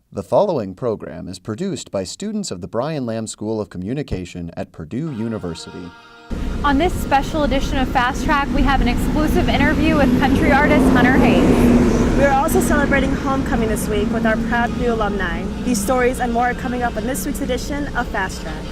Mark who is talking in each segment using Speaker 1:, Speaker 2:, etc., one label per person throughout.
Speaker 1: The following program is produced by students of the Brian Lamb School of Communication at Purdue University.
Speaker 2: On this special edition of Fast Track, we have an exclusive interview with country artist Hunter Hayes.
Speaker 3: We are also celebrating homecoming this week with our proud Purdue alumni. These stories and more are coming up in this week's edition of Fast Track.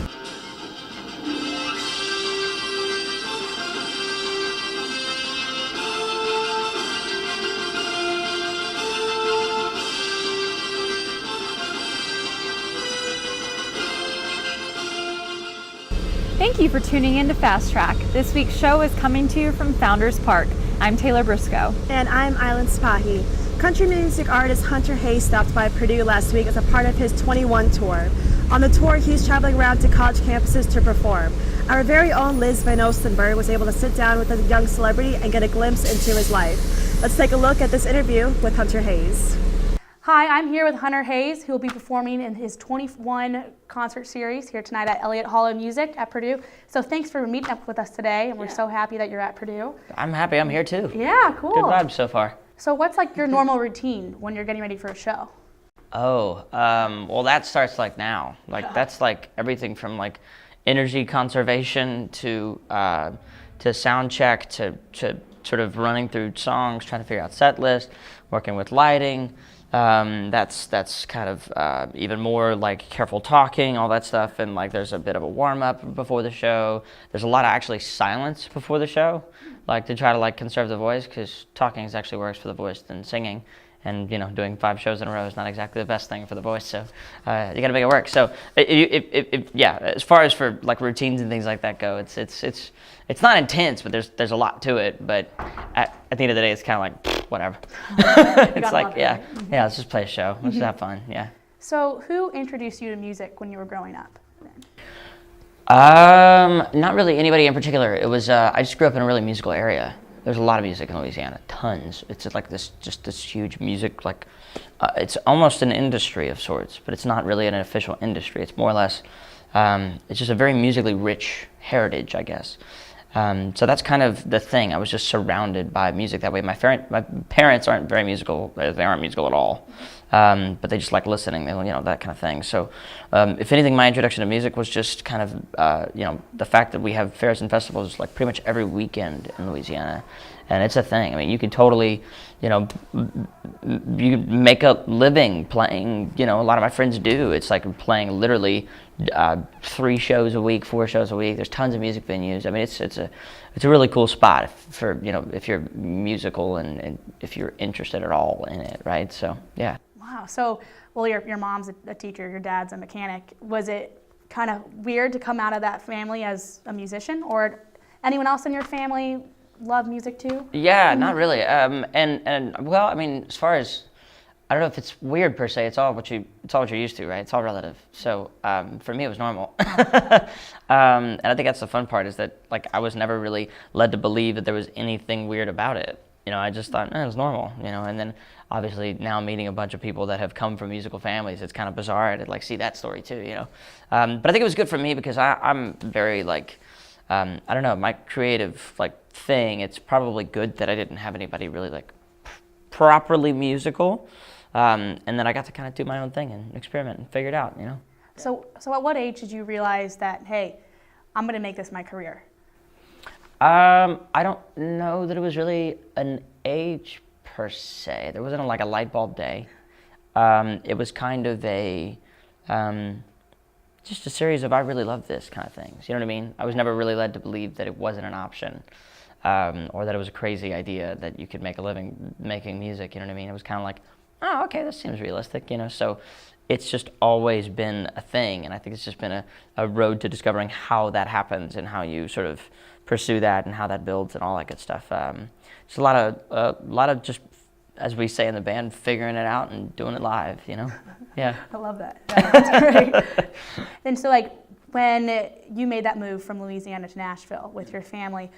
Speaker 2: Thank you for tuning in to Fast Track. This week's show is coming to you from Founders Park. I'm Taylor Briscoe.
Speaker 3: And I'm Island Spahi. Country music artist Hunter Hayes stopped by Purdue last week as a part of his 21 tour. On the tour, he's traveling around to college campuses to perform. Our very own Liz Van Ostenburg was able to sit down with a young celebrity and get a glimpse into his life. Let's take a look at this interview with Hunter Hayes.
Speaker 4: Hi, I'm here with Hunter Hayes, who will be performing in his 21 concert series here tonight at Elliott Hall of Music at Purdue. So thanks for meeting up with us today, and we're so happy that you're at Purdue.
Speaker 5: I'm happy I'm here too.
Speaker 4: Yeah, cool.
Speaker 5: Good vibes so far.
Speaker 4: So what's like your normal routine when you're getting ready for a show?
Speaker 5: Well that starts like now. That's like everything from like energy conservation to sound check to sort of running through songs, trying to figure out set list, working with lighting. That's kind of even more like careful talking, all that stuff, and like there's a bit of a warm-up before the show. There's a lot of actually silence before the show, like to try to like conserve the voice, because talking is actually worse for the voice than singing, and you know, doing 5 shows in a row is not exactly the best thing for the voice, so you gotta make it work. So yeah, as far as for like routines and things like that go, it's not intense, but there's a lot to it. But at the end of the day, it's kind of like whatever. It's like yeah, let's just play a show. Let's just have fun. Yeah.
Speaker 4: So who introduced you to music when you were growing up?
Speaker 5: Not really anybody in particular. It was I just grew up in a really musical area. There's a lot of music in Louisiana, tons. It's like this huge music, like it's almost an industry of sorts, but it's not really an official industry. It's more or less, it's just a very musically rich heritage, I guess. So that's kind of the thing. I was just surrounded by music that way. My parents aren't very musical. They aren't musical at all, but they just like listening. They, you know, that kind of thing. So, if anything, my introduction to music was just kind of, you know, the fact that we have fairs and festivals like pretty much every weekend in Louisiana, and it's a thing. I mean, you can totally, you know, you can make a living playing. You know, a lot of my friends do. It's like playing literally 3 shows a week, 4 shows a week. There's tons of music venues. I mean, it's a really cool spot for, you know, if you're musical and if you're interested at all in it, right? So yeah.
Speaker 4: Wow. So well, your mom's a teacher, your dad's a mechanic. Was it kind of weird to come out of that family as a musician, or anyone else in your family love music too?
Speaker 5: Yeah, not really. And well, I mean, as far as, I don't know if it's weird per se. It's all what you're used to, right? It's all relative. So for me, it was normal. And I think that's the fun part, is that like I was never really led to believe that there was anything weird about it. You know, I just thought it was normal. You know, and then obviously now meeting a bunch of people that have come from musical families, it's kind of bizarre to like see that story too. You know, but I think it was good for me because I'm very like, I don't know, my creative like thing. It's probably good that I didn't have anybody really like properly musical. And then I got to kind of do my own thing and experiment and figure it out, you know.
Speaker 4: So at what age did you realize that, hey, I'm going to make this my career?
Speaker 5: I don't know that it was really an age per se. There wasn't like a light bulb day. It was kind of just a series of I really love this kind of things. You know what I mean? I was never really led to believe that it wasn't an option, or that it was a crazy idea that you could make a living making music. You know what I mean? It was kind of like, oh, okay, this seems realistic, you know. So it's just always been a thing, and I think it's just been a road to discovering how that happens and how you sort of pursue that and how that builds and all that good stuff. Just a lot of just, as we say in the band, figuring it out and doing it live, you know. Yeah.
Speaker 4: I love that. That's great. And so, like, when you made that move from Louisiana to Nashville with your family,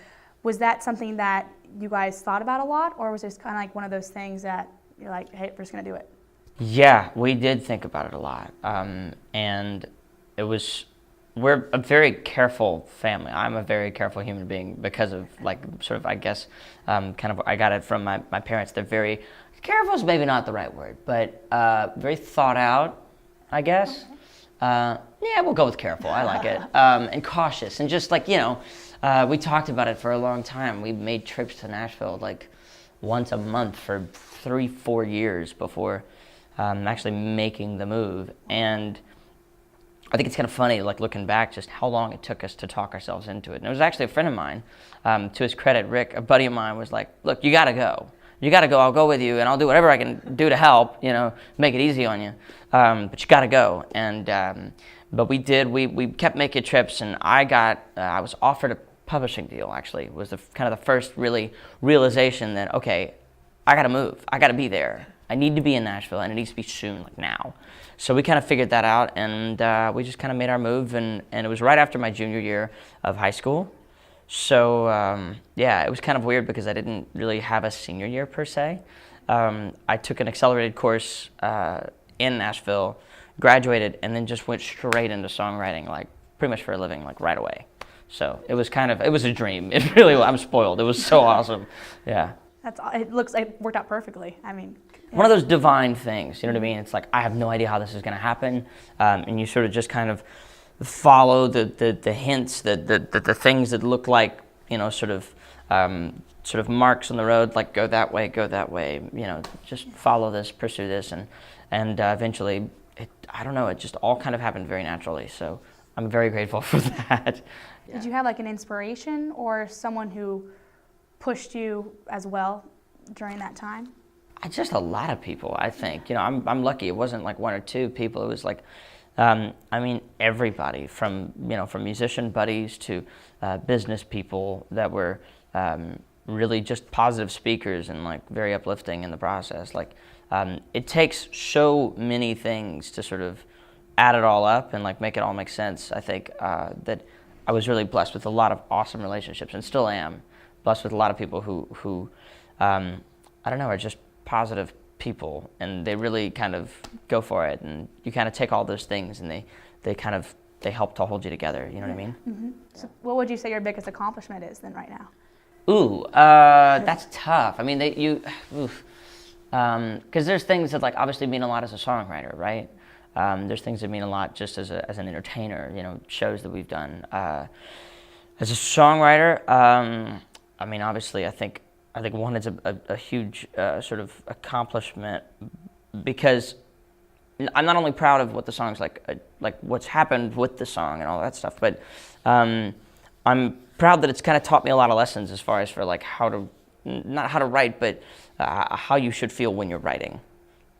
Speaker 4: was that something that you guys thought about a lot, or was this kind of like one of those things that you're like, hey, we're just going to do it?
Speaker 5: Yeah, we did think about it a lot. And we're a very careful family. I'm a very careful human being because of like sort of, I guess, kind of, I got it from my parents. They're very careful is maybe not the right word, but very thought out, I guess. Yeah, we'll go with careful. I like it. And cautious, and just like, we talked about it for a long time. We made trips to Nashville like once a month for 3-4 years before actually making the move. And I think it's kind of funny, like looking back, just how long it took us to talk ourselves into it. And it was actually a friend of mine, to his credit, Rick, a buddy of mine, was like, look, you got to go. You got to go. I'll go with you, and I'll do whatever I can do to help, make it easy on you. But you got to go. And but we did. We kept making trips, and I was offered a publishing deal. Actually, was kind of the first really realization that, okay, I got to move. I got to be there. I need to be in Nashville, and it needs to be soon, like now. So we kind of figured that out, and we just kind of made our move, and it was right after my junior year of high school. So yeah, it was kind of weird because I didn't really have a senior year per se. I took an accelerated course in Nashville, graduated, and then just went straight into songwriting, like pretty much for a living, like right away. So it was a dream. It really was. I'm spoiled. It was so awesome. Yeah.
Speaker 4: It looks like it worked out perfectly. I mean,
Speaker 5: one of those divine things, you know what I mean? It's like, I have no idea how this is going to happen, and you sort of just kind of follow the hints, the things that look like, sort of marks on the road, like go that way, just follow this, pursue this, and eventually, I don't know, it just all kind of happened very naturally. So I'm very grateful for that.
Speaker 4: Did you have like an inspiration or someone who pushed you as well during that time?
Speaker 5: Just a lot of people, I think. I'm lucky. It wasn't like one or two people. It was like, everybody from musician buddies to business people that were really just positive speakers and like very uplifting in the process. Like, it takes so many things to sort of add it all up and like make it all make sense. I think that I was really blessed with a lot of awesome relationships, and still am blessed with a lot of people who I don't know, are just positive people, and they really kind of go for it, and you kind of take all those things and they help to hold you together, you know what I mean?
Speaker 4: Mm-hmm. So what would you say your biggest accomplishment is then right now?
Speaker 5: Ooh, that's tough. I mean, because there's things that like obviously mean a lot as a songwriter, right? There's things that mean a lot just as an entertainer, shows that we've done. As a songwriter, obviously I think one is a huge sort of accomplishment, because I'm not only proud of what the song's like what's happened with the song and all that stuff, but I'm proud that it's kind of taught me a lot of lessons as far as for like not how to write, but how you should feel when you're writing.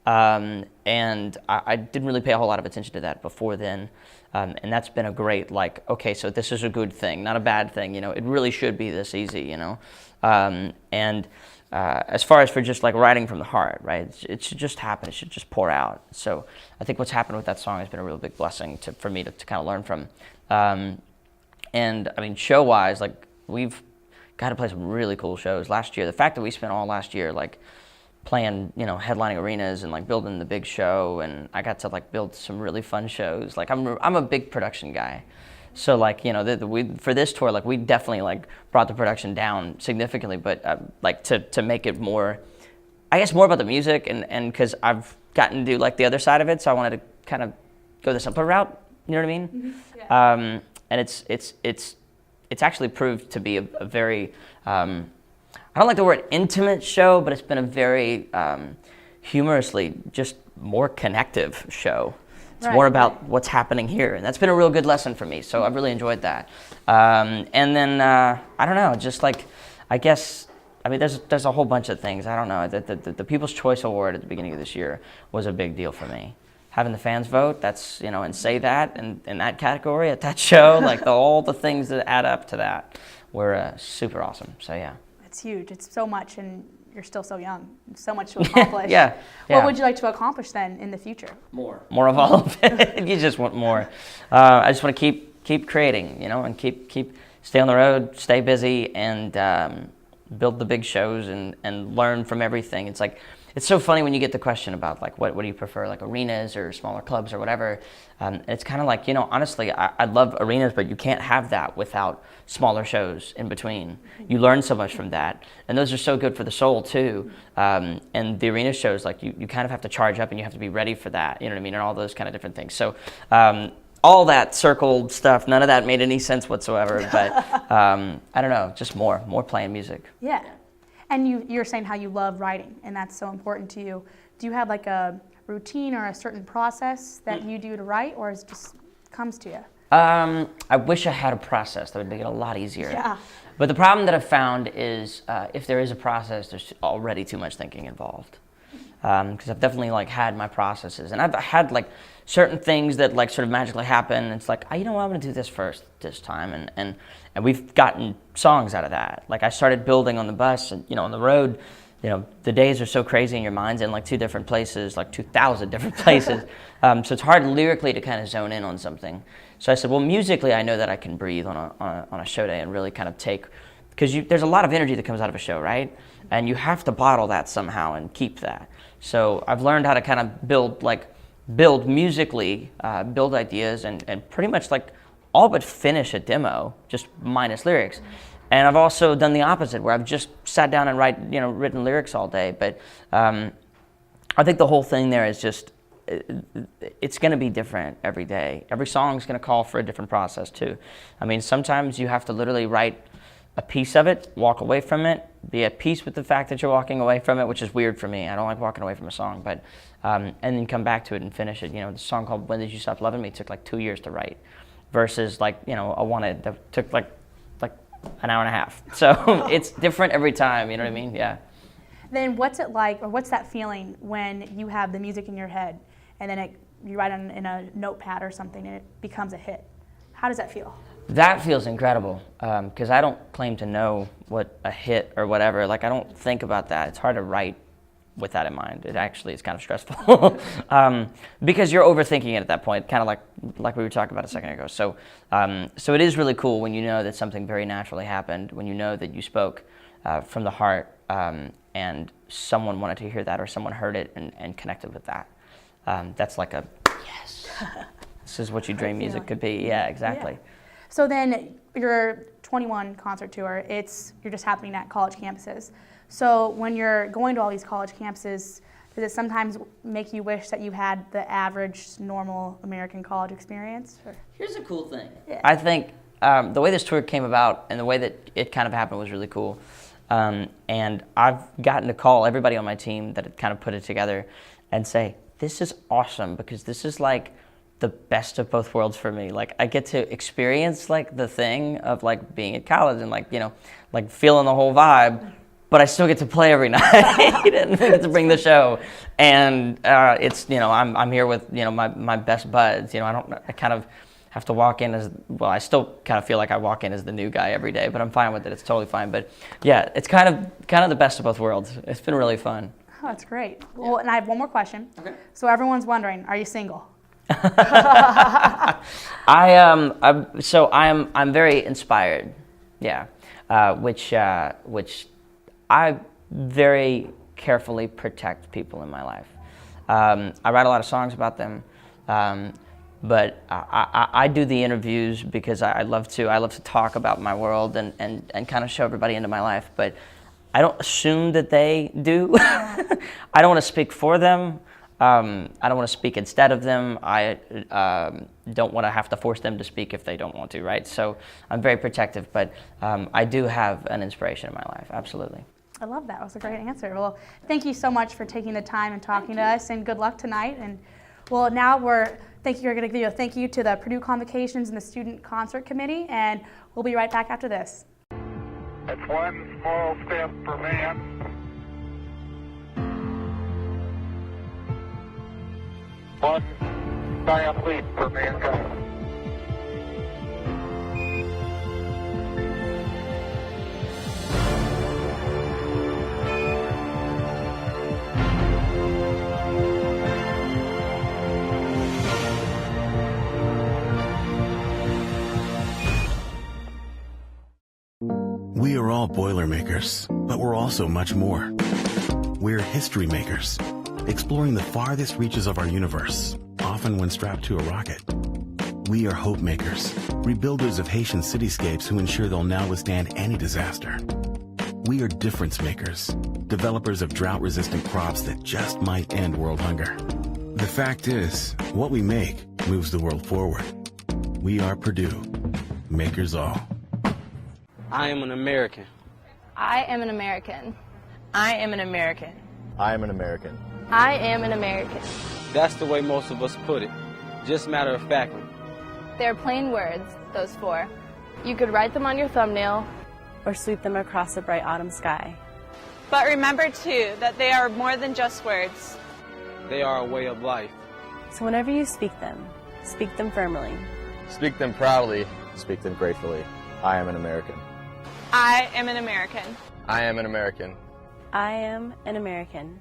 Speaker 5: And I didn't really pay a whole lot of attention to that before then. And that's been a great, like, okay, so this is a good thing, not a bad thing, it really should be this easy, and as far as for just like writing from the heart, right, it should just happen, it should just pour out. So I think what's happened with that song has been a real big blessing for me to kind of learn from. And I mean, show-wise, like, we've got to play some really cool shows. Last year, the fact that we spent all last year, like, playing, headlining arenas and like building the big show, and I got to like build some really fun shows. Like, I'm a big production guy, so like for this tour, like, we definitely like brought the production down significantly, but like to make it more, I guess, more about the music, and because I've gotten to do like the other side of it, so I wanted to kind of go the simpler route. You know what I mean? Mm-hmm. Yeah. And it's actually proved to be a very I don't like the word intimate show, but it's been a very humorously just more connective show. It's more about what's happening here, and that's been a real good lesson for me, so I've really enjoyed that. And then, I don't know, just like, I guess, I mean, there's a whole bunch of things. I don't know, the People's Choice Award at the beginning of this year was a big deal for me. Having the fans vote, that's, and say that in that category at that show, like all the things that add up to that were super awesome, so yeah.
Speaker 4: It's huge. It's so much, and you're still so young. So much to accomplish.
Speaker 5: Yeah.
Speaker 4: What would you like to accomplish then in the future?
Speaker 5: More of all of it. You just want more. I just want to keep creating, and keep stay on the road, stay busy, and build the big shows and learn from everything. It's it's so funny when you get the question about like what do you prefer, like arenas or smaller clubs or whatever. And it's kind of like, honestly, I love arenas, but you can't have that without smaller shows in between. You learn so much from that, and those are so good for the soul too. And the arena shows, like you kind of have to charge up and you have to be ready for that, you know what I mean, and all those kind of different things. So all that circled stuff, none of that made any sense whatsoever, but I don't know, just more playing music.
Speaker 4: Yeah. And you're saying how you love writing, and that's so important to you. Do you have like a routine or a certain process that you do to write, or it just comes to you?
Speaker 5: I wish I had a process that would make it a lot easier.
Speaker 4: Yeah.
Speaker 5: But the problem that I've found is if there is a process, there's already too much thinking involved. Because I've definitely like had my processes, and I've had like certain things that like sort of magically happen. It's like, I'm going to do this first this time, and we've gotten songs out of that. Like I started building on the bus, and on the road, the days are so crazy, and your mind's in like 2 different places, like 2,000 different places. So it's hard lyrically to kind of zone in on something. So I said, well, musically, I know that I can breathe on a show day and really kind of take, because there's a lot of energy that comes out of a show, right? And you have to bottle that somehow and keep that. So I've learned how to kind of build musically, build ideas, and pretty much like all but finish a demo, just minus lyrics. And I've also done the opposite, where I've just sat down and written lyrics all day. But I think the whole thing there is just, it's going to be different every day. Every song is going to call for a different process too. I mean, sometimes you have to literally write a piece of it, walk away from it, be at peace with the fact that you're walking away from it, which is weird for me. I don't like walking away from a song, but and then come back to it and finish it. The song called "When Did You Stop Loving Me" took like 2 years to write, versus like a "Wanted" that took like an hour and a half. So it's different every time. You know what I mean? Yeah.
Speaker 4: Then what's it like, or what's that feeling when you have the music in your head and then you write it in a notepad or something and it becomes a hit? How does that feel?
Speaker 5: That feels incredible, because I don't claim to know what a hit or whatever. Like, I don't think about that. It's hard to write with that in mind. It actually is kind of stressful because you're overthinking it at that point, kind of like we were talking about a second ago. So it is really cool when you know that something very naturally happened, when you know that you spoke from the heart, and someone wanted to hear that, or someone heard it and connected with that. That's like a yes. This is what you dream music could be. Yeah, exactly.
Speaker 4: Yeah. So then your 21 concert tour, you're just happening at college campuses. So when you're going to all these college campuses, does it sometimes make you wish that you had the average, normal American college experience? Or?
Speaker 5: Here's a cool thing.
Speaker 4: Yeah.
Speaker 5: I think the way this tour came about and the way that it kind of happened was really cool. And I've gotten to call everybody on my team that had kind of put it together and say, this is awesome, because this is like the best of both worlds for me. Like, I get to experience like the thing of like being at college and like feeling the whole vibe, but I still get to play every night and get to bring the show. And it's, I'm here with, my best buds. I kind of have to walk in as, well, I still kind of feel like I walk in as the new guy every day, but I'm fine with it. It's totally fine. But yeah, it's kind of the best of both worlds. It's been really fun.
Speaker 4: Oh, that's great. Well, and I have one more question. Okay. So everyone's wondering, are you single?
Speaker 5: I'm very inspired, which I very carefully protect people in my life. I write a lot of songs about them, but I do the interviews because I love to talk about my world and kind of show everybody into my life, but I don't assume that they do. I don't want to speak for them. I don't want to speak instead of them. I don't want to have to force them to speak if they don't want to, right? So I'm very protective, but I do have an inspiration in my life, absolutely.
Speaker 4: I love that. That was a great answer. Well, thank you so much for taking the time and talking to us, and good luck tonight. And well, now we're going to give you a thank you to the Purdue Convocations and the Student Concert Committee, and we'll be right back after this.
Speaker 6: It's one small step for man, one giant leap for mankind.
Speaker 7: We are all Boilermakers, but we're also much more. We're history makers, exploring the farthest reaches of our universe, often when strapped to a rocket. We are hope makers, rebuilders of Haitian cityscapes who ensure they'll now withstand any disaster. We are difference makers, developers of drought-resistant crops that just might end world hunger. The fact is, what we make moves the world forward. We are Purdue, makers all.
Speaker 8: I am an American.
Speaker 9: I am an American.
Speaker 10: I am an American.
Speaker 11: I am an American.
Speaker 9: I am an American.
Speaker 8: That's the way most of us put it, just matter of factly.
Speaker 9: They're plain words, those four. You could write them on your thumbnail
Speaker 12: or sweep them across a bright autumn sky.
Speaker 10: But remember, too, that they are more than just words.
Speaker 8: They are a way of life.
Speaker 12: So whenever you speak them firmly.
Speaker 11: Speak them proudly, speak them gratefully. I am an American.
Speaker 10: I am an American.
Speaker 11: I am an American.
Speaker 12: I am an American.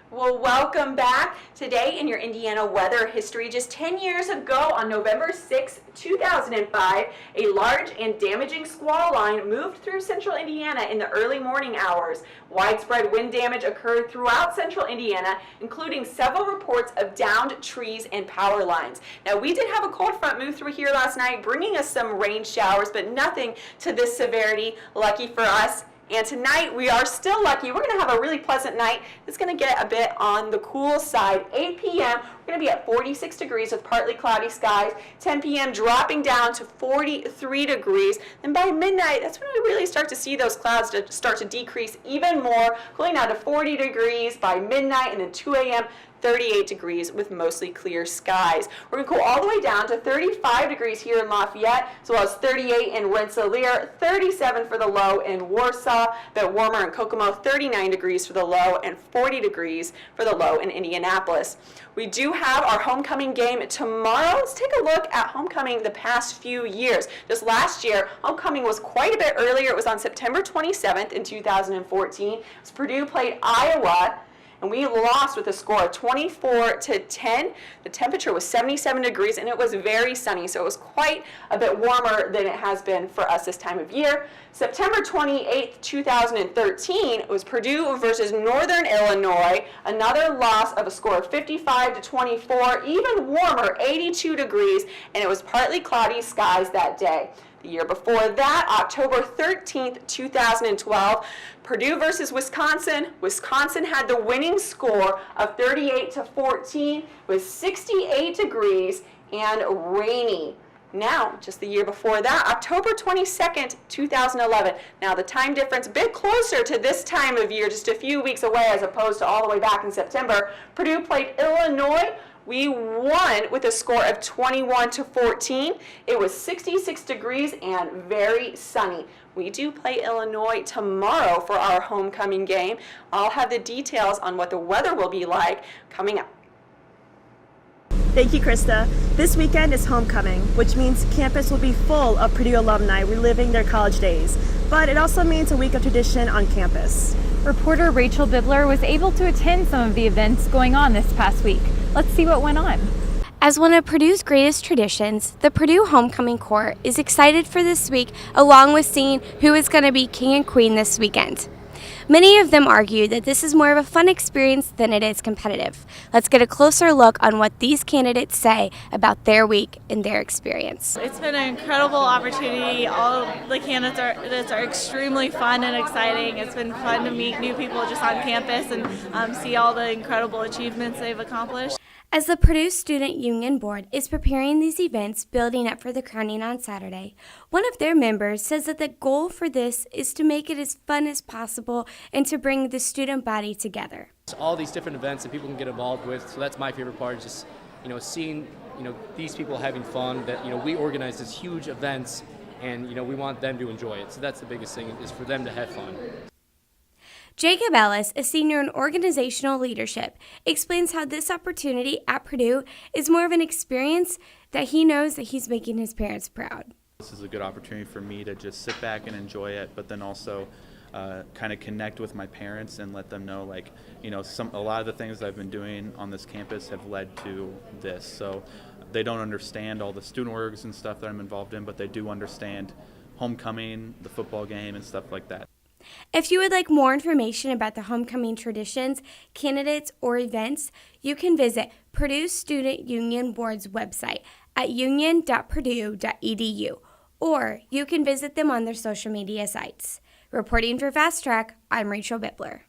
Speaker 13: Well, welcome back. Today in your Indiana weather history, just 10 years ago on November 6, 2005, a large and damaging squall line moved through central Indiana in the early morning hours. Widespread wind damage occurred throughout central Indiana, including several reports of downed trees and power lines. Now, we did have a cold front move through here last night, bringing us some rain showers, but nothing to this severity. Lucky for us. And tonight we are still lucky. We're going to have a really pleasant night. It's going to get a bit on the cool side. 8 p.m. we're going to be at 46 degrees with partly cloudy skies. 10 p.m. dropping down to 43 degrees. Then by midnight, that's when we really start to see those clouds start to decrease even more, cooling down to 40 degrees by midnight, and then 2 a.m. 38 degrees with mostly clear skies. We're going to cool all the way down to 35 degrees here in Lafayette, as well as 38 in Rensselaer, 37 for the low in Warsaw, a bit warmer in Kokomo, 39 degrees for the low, and 40 degrees for the low in Indianapolis. We do have our homecoming game tomorrow. Let's take a look at homecoming the past few years. Just last year, homecoming was quite a bit earlier. It was on September 27th in 2014. As Purdue played Iowa, and we lost with a score of 24-10. The temperature was 77 degrees, and it was very sunny, so it was quite a bit warmer than it has been for us this time of year. September 28th, 2013, it was Purdue versus Northern Illinois. Another loss of a score of 55-24, even warmer, 82 degrees, and it was partly cloudy skies that day. The year before that, October 13th, 2012, Purdue versus Wisconsin. Wisconsin had the winning score of 38-14 with 68 degrees and rainy. Now, just the year before that, October 22nd, 2011. Now, the time difference a bit closer to this time of year, just a few weeks away as opposed to all the way back in September. Purdue played Illinois. We won with a score of 21-14. It was 66 degrees and very sunny. We do play Illinois tomorrow for our homecoming game. I'll have the details on what the weather will be like coming up.
Speaker 3: Thank you, Krista. This weekend is homecoming, which means campus will be full of Purdue alumni reliving their college days. But it also means a week of tradition on campus.
Speaker 2: Reporter Rachel Bibler was able to attend some of the events going on this past week. Let's see what went on.
Speaker 14: As one of Purdue's greatest traditions, the Purdue Homecoming Corps is excited for this week, along with seeing who is going to be king and queen this weekend. Many of them argue that this is more of a fun experience than it is competitive. Let's get a closer look on what these candidates say about their week and their experience.
Speaker 15: It's been an incredible opportunity. All of the candidates are extremely fun and exciting. It's been fun to meet new people just on campus and see all the incredible achievements they've accomplished.
Speaker 14: As the Purdue Student Union Board is preparing these events building up for the crowning on Saturday, one of their members says that the goal for this is to make it as fun as possible and to bring the student body together.
Speaker 16: All these different events that people can get involved with, so that's my favorite part, just seeing these people having fun, that we organize these huge events and we want them to enjoy it. So that's the biggest thing, is for them to have fun.
Speaker 14: Jacob Ellis, a senior in organizational leadership, explains how this opportunity at Purdue is more of an experience that he knows that he's making his parents proud.
Speaker 17: This is a good opportunity for me to just sit back and enjoy it, but then also kind of connect with my parents and let them know, a lot of the things I've been doing on this campus have led to this. So they don't understand all the student orgs and stuff that I'm involved in, but they do understand homecoming, the football game, and stuff like that.
Speaker 14: If you would like more information about the homecoming traditions, candidates, or events, you can visit Purdue Student Union Board's website at union.purdue.edu, or you can visit them on their social media sites. Reporting for Fast Track, I'm Rachel Bittler.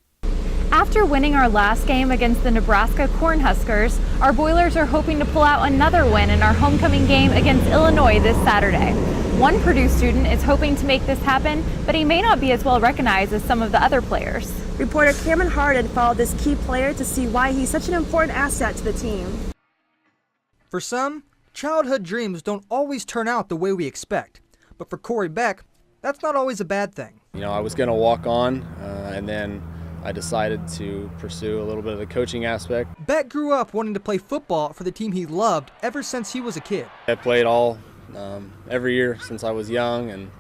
Speaker 2: After winning our last game against the Nebraska Cornhuskers, our Boilers are hoping to pull out another win in our homecoming game against Illinois this Saturday. One Purdue student is hoping to make this happen, but he may not be as well recognized as some of the other players.
Speaker 3: Reporter Cameron Harden followed this key player to see why he's such an important asset to the team.
Speaker 18: For some, childhood dreams don't always turn out the way we expect. But for Corey Beck, that's not always a bad thing.
Speaker 11: You know, I was going to walk on, and then I decided to pursue a little bit of the coaching aspect.
Speaker 18: Beck grew up wanting to play football for the team he loved ever since he was a kid.
Speaker 11: I played every year since I was young, and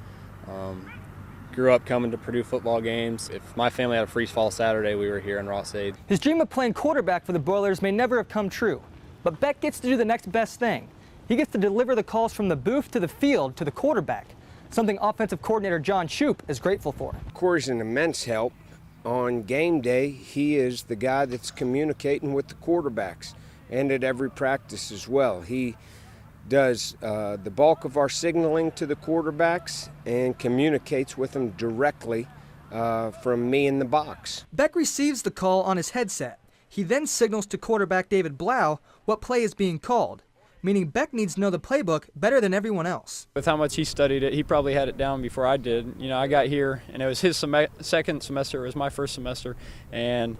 Speaker 11: grew up coming to Purdue football games. If my family had a free fall Saturday, we were here in Ross-Ade.
Speaker 18: His dream of playing quarterback for the Boilers may never have come true, but Beck gets to do the next best thing. He gets to deliver the calls from the booth to the field to the quarterback, something offensive coordinator John Shoup is grateful for.
Speaker 19: Corey's an immense help. On game day, he is the guy that's communicating with the quarterbacks, and at every practice as well. He does the bulk of our signaling to the quarterbacks and communicates with them directly from me in the box.
Speaker 18: Beck receives the call on his headset. He then signals to quarterback David Blau what play is being called, meaning Beck needs to know the playbook better than everyone else.
Speaker 20: With how much he studied it, he probably had it down before I did. You know, I got here, and it was his second semester. It was my first semester, and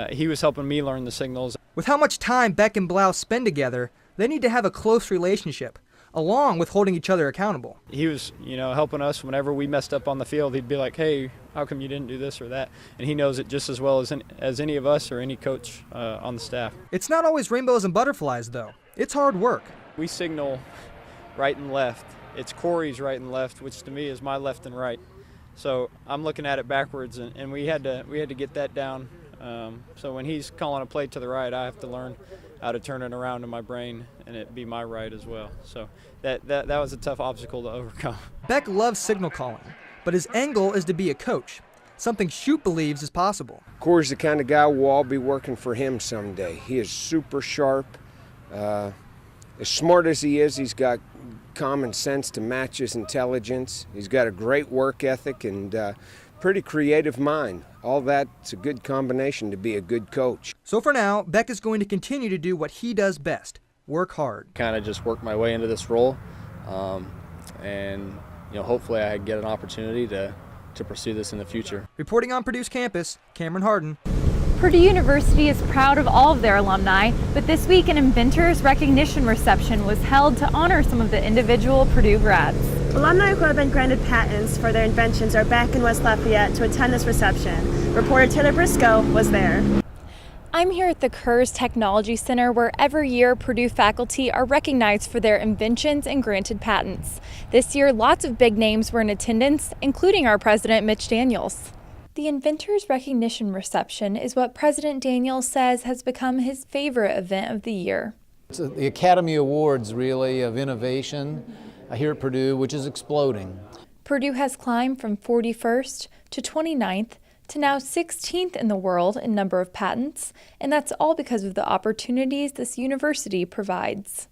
Speaker 20: he was helping me learn the signals.
Speaker 18: With how much time Beck and Blau spend together, they need to have a close relationship, along with holding each other accountable.
Speaker 20: He was, you know, helping us whenever we messed up on the field. He'd be like, hey, how come you didn't do this or that? And he knows it just as well as any of us or any coach on the staff.
Speaker 18: It's not always rainbows and butterflies, though. It's hard work.
Speaker 20: We signal right and left. It's Corey's right and left, which to me is my left and right. So I'm looking at it backwards, and we had to get that down. So when he's calling a play to the right, I have to learn how to turn it around in my brain and it be my right as well. So that was a tough obstacle to overcome.
Speaker 18: Beck loves signal calling, but his end goal is to be a coach, something Shoup believes is possible.
Speaker 19: Corey's the kind of guy we'll all be working for him someday. He is super sharp. As smart as he is, he's got common sense to match his intelligence. He's got a great work ethic and pretty creative mind. All that's a good combination to be a good coach.
Speaker 18: So for now, Beck is going to continue to do what he does best, work hard.
Speaker 11: Kind of just work my way into this role, and you know, hopefully I get an opportunity to pursue this in the future.
Speaker 18: Reporting on Purdue's campus, Cameron Harden.
Speaker 2: Purdue University is proud of all of their alumni, but this week an Inventors Recognition Reception was held to honor some of the individual Purdue grads.
Speaker 3: Alumni who have been granted patents for their inventions are back in West Lafayette to attend this reception. Reporter Taylor Briscoe was there.
Speaker 2: I'm here at the Kerrs Technology Center, where every year Purdue faculty are recognized for their inventions and granted patents. This year, lots of big names were in attendance, including our president, Mitch Daniels. The Inventors Recognition Reception is what President Daniels says has become his favorite event of the year.
Speaker 21: It's the Academy Awards, really, of innovation here at Purdue, which is exploding.
Speaker 2: Purdue has climbed from 41st to 29th to now 16th in the world in number of patents, and that's all because of the opportunities this university provides.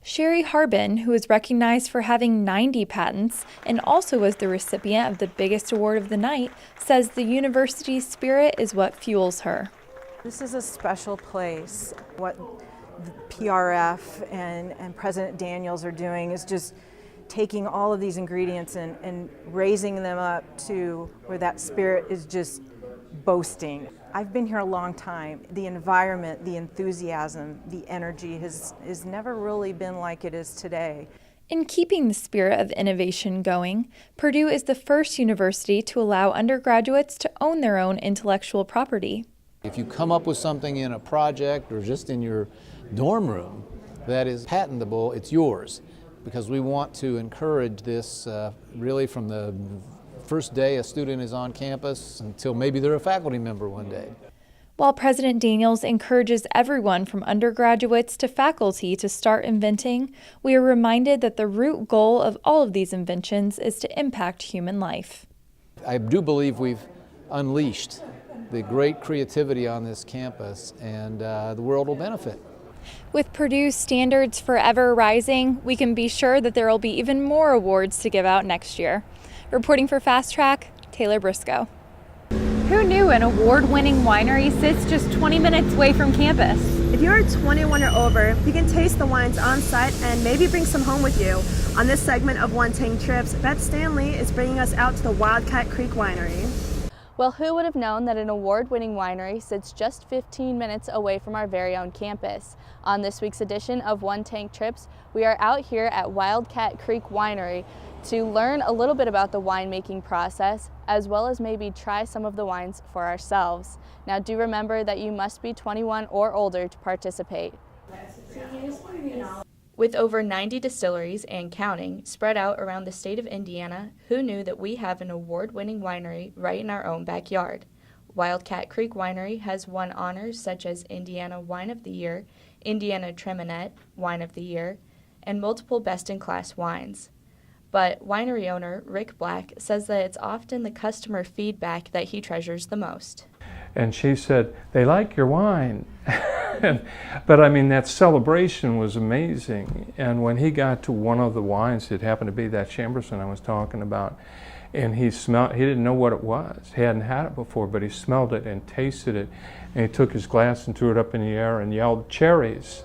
Speaker 2: Sherry Harbin, who is recognized for having 90 patents and also was the recipient of the biggest award of the night, says the university's spirit is what fuels her.
Speaker 22: This is a special place. What the PRF and President Daniels are doing is just taking all of these ingredients and raising them up to where that spirit is just boasting. I've been here a long time. The environment, the enthusiasm, the energy has never really been like it is today.
Speaker 2: In keeping the spirit of innovation going, Purdue is the first university to allow undergraduates to own their own intellectual property.
Speaker 21: If you come up with something in a project or just in your dorm room that is patentable, it's yours, because we want to encourage this really from the first day a student is on campus until maybe they're a faculty member one day.
Speaker 2: While President Daniels encourages everyone from undergraduates to faculty to start inventing, we are reminded that the root goal of all of these inventions is to impact human life.
Speaker 21: I do believe we've unleashed the great creativity on this campus, and the world will benefit.
Speaker 2: With Purdue's standards forever rising, we can be sure that there will be even more awards to give out next year. Reporting for Fast Track, Taylor Briscoe. Who knew an award-winning winery sits just 20 minutes away from campus?
Speaker 3: If you're 21 or over, you can taste the wines on site and maybe bring some home with you. On this segment of One Tank Trips, Beth Stanley is bringing us out to the Wildcat Creek Winery.
Speaker 9: Well, who would have known that an award-winning winery sits just 15 minutes away from our very own campus? On this week's edition of One Tank Trips, we are out here at Wildcat Creek Winery to learn a little bit about the winemaking process, as well as maybe try some of the wines for ourselves. Now, do remember that you must be 21 or older to participate. With over 90 distilleries and counting spread out around the state of Indiana, who knew that we have an award-winning winery right in our own backyard? Wildcat Creek Winery has won honors such as Indiana Wine of the Year, Indiana Treminette Wine of the Year, and multiple best-in-class wines. But winery owner Rick Black says that it's often the customer feedback that he treasures the most.
Speaker 1: And she said, "They like your wine." But I mean, that celebration was amazing. And when he got to one of the wines, it happened to be that Chamberson I was talking about, and he didn't know what it was. He hadn't had it before, but he smelled it and tasted it. And he took his glass and threw it up in the air and yelled, "Cherries."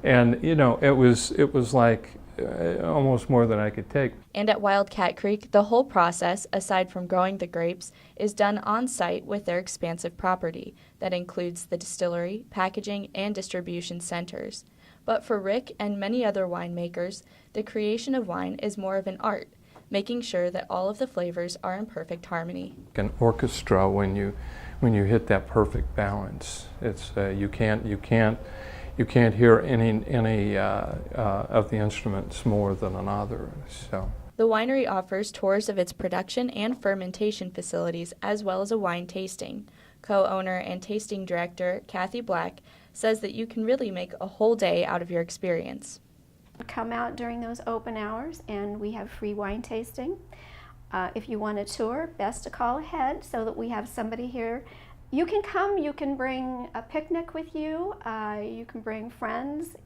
Speaker 1: And you know, it was like almost more than I could take.
Speaker 9: And at Wildcat Creek, the whole process, aside from growing the grapes, is done on site with their expansive property that includes the distillery, packaging, and distribution centers. But for Rick and many other winemakers, the creation of wine is more of an art, making sure that all of the flavors are in perfect harmony.
Speaker 1: An orchestra, when you hit that perfect balance, it's you can't hear any of the instruments more than another. So
Speaker 9: the winery offers tours of its production and fermentation facilities, as well as a wine tasting. Co-owner and tasting director Kathy Black says that you can really make a whole day out of your experience.
Speaker 5: Come out during those open hours and we have free wine tasting. If you want a tour, best to call ahead so that we have somebody here. You can come, you can bring a picnic with you, you can bring friends.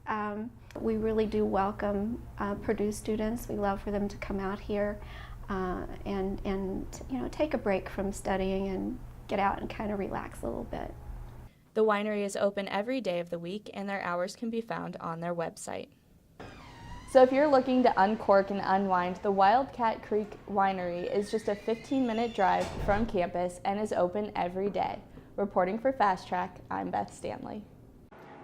Speaker 5: We really do welcome Purdue students. We love for them to come out here and you know, take a break from studying and get out and kind of relax a little bit.
Speaker 9: The winery is open every day of the week and their hours can be found on their website. So if you're looking to uncork and unwind, the Wildcat Creek Winery is just a 15-minute drive from campus and is open every day. Reporting for Fast Track, I'm Beth Stanley.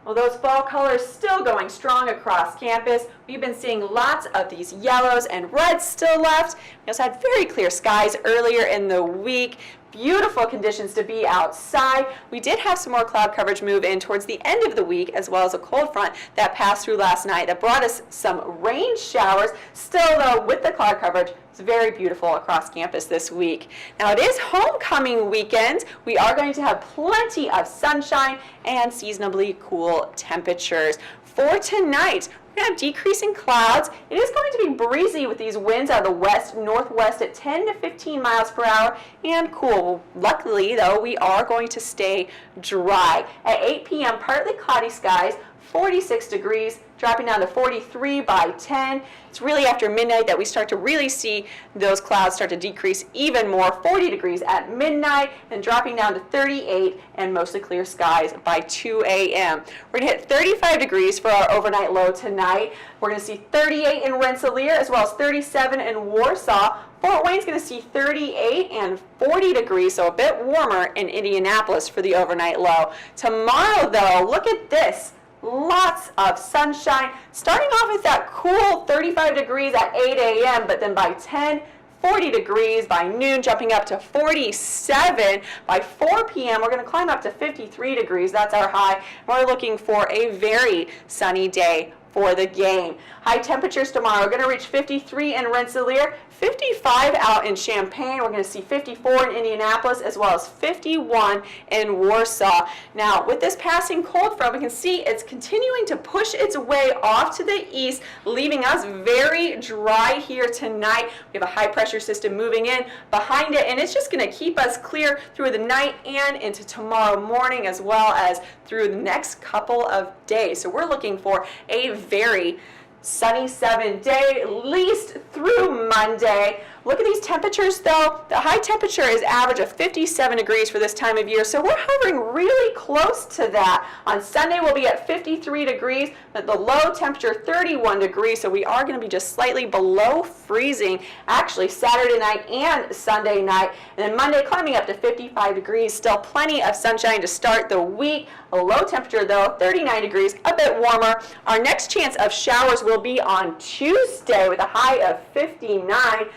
Speaker 13: Well, those fall colors still going strong across campus. We've been seeing lots of these yellows and reds still left. We also had very clear skies earlier in the week. Beautiful conditions to be outside. We did have some more cloud coverage move in towards the end of the week, as well as a cold front that passed through last night that brought us some rain showers. Still, though, with the cloud coverage, it's very beautiful across campus this week. Now, it is homecoming weekend. We are going to have plenty of sunshine and seasonably cool temperatures. For tonight, we're going to have decreasing clouds. It is going to be breezy with these winds out of the west-northwest at 10 to 15 miles per hour and cool. Luckily, though, we are going to stay dry. At 8 p.m., partly cloudy skies, 46 degrees, dropping down to 43 by 10. It's really after midnight that we start to really see those clouds start to decrease even more. 40 degrees at midnight and dropping down to 38 and mostly clear skies by 2 a.m. We're going to hit 35 degrees for our overnight low tonight. We're going to see 38 in Rensselaer as well as 37 in Warsaw. Fort Wayne's going to see 38 and 40 degrees, so a bit warmer in Indianapolis for the overnight low. Tomorrow, though, look at this. Lots of sunshine, starting off with that cool 35 degrees at 8 a.m., but then by 10, 40 degrees by noon, jumping up to 47. By 4 p.m., we're going to climb up to 53 degrees. That's our high. We're looking for a very sunny day for the game. High temperatures tomorrow are going to reach 53 in Rensselaer, 55 out in Champaign. We're going to see 54 in Indianapolis as well as 51 in Warsaw. Now, with this passing cold front, we can see it's continuing to push its way off to the east, leaving us very dry here tonight. We have a high pressure system moving in behind it, and it's just going to keep us clear through the night and into tomorrow morning, as well as through the next couple of days. So we're looking for a very sunny 7-day, at least through Monday. Look at these temperatures though. The high temperature is average of 57 degrees for this time of year, so we're hovering really close to that. On Sunday we'll be at 53 degrees, but the low temperature 31 degrees, so we are going to be just slightly below freezing, actually Saturday night and Sunday night. And then Monday climbing up to 55 degrees, still plenty of sunshine to start the week. A low temperature though, 39 degrees, a bit warmer. Our next chance of showers will be on Tuesday with a high of 59.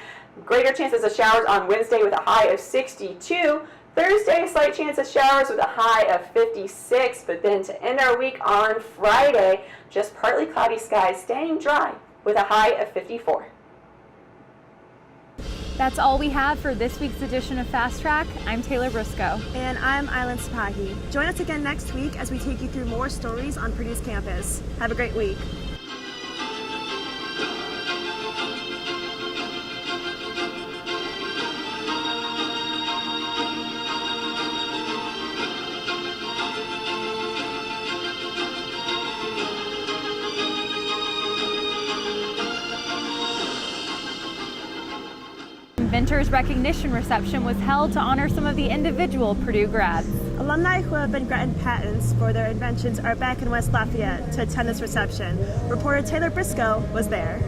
Speaker 13: Greater chances of showers on Wednesday with a high of 62. Thursday, a slight chance of showers with a high of 56. But then to end our week on Friday, just partly cloudy skies, staying dry with a high of 54.
Speaker 2: That's all we have for this week's edition of Fast Track. I'm Taylor Briscoe.
Speaker 3: And I'm Island Spahi. Join us again next week as we take you through more stories on Purdue's campus. Have a great week.
Speaker 2: Inventors Recognition Reception was held to honor some of the individual Purdue grads.
Speaker 3: Alumni who have been granted patents for their inventions are back in West Lafayette to attend this reception. Reporter Taylor Briscoe was there.